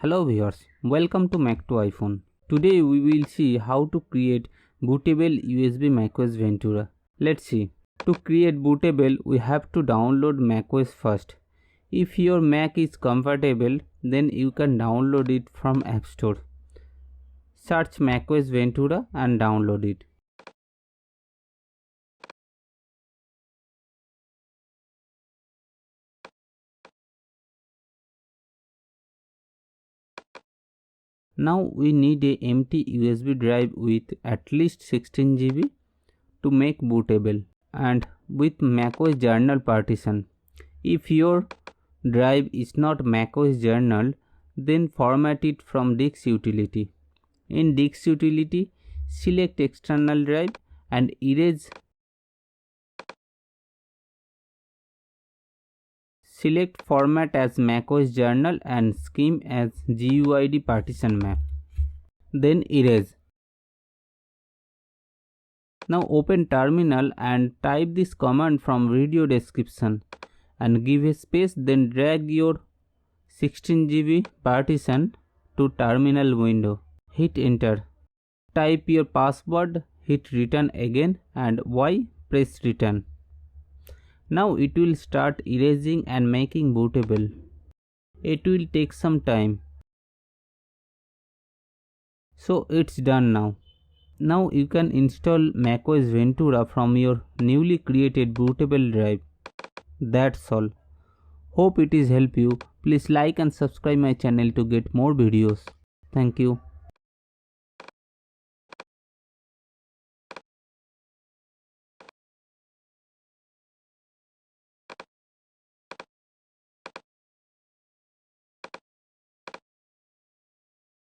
Hello viewers, welcome to Mac to iPhone. Today we will see how to create bootable USB macOS Ventura. Let's see. To create bootable, we have to download macOS first. If your Mac is compatible, then you can download it from App Store. Search macOS Ventura and download it. Now we need a empty USB drive with at least 16 GB to make bootable, and with macOS Journaled partition. If your drive is not macOS Journaled, then format it from disk utility. In disk utility, select external drive and erase. Select format as macOS Journaled and scheme as GUID partition map. Then erase. Now open terminal and type this command from video description and give a space, then drag your 16 GB partition to terminal window. Hit enter. Type your password, hit return again and press return. Now it will start erasing and making bootable. It will take some time. So it's done now. Now you can install macOS Ventura from your newly created bootable drive. That's all. Hope it is help you. Please like and subscribe my channel to get more videos. Thank you.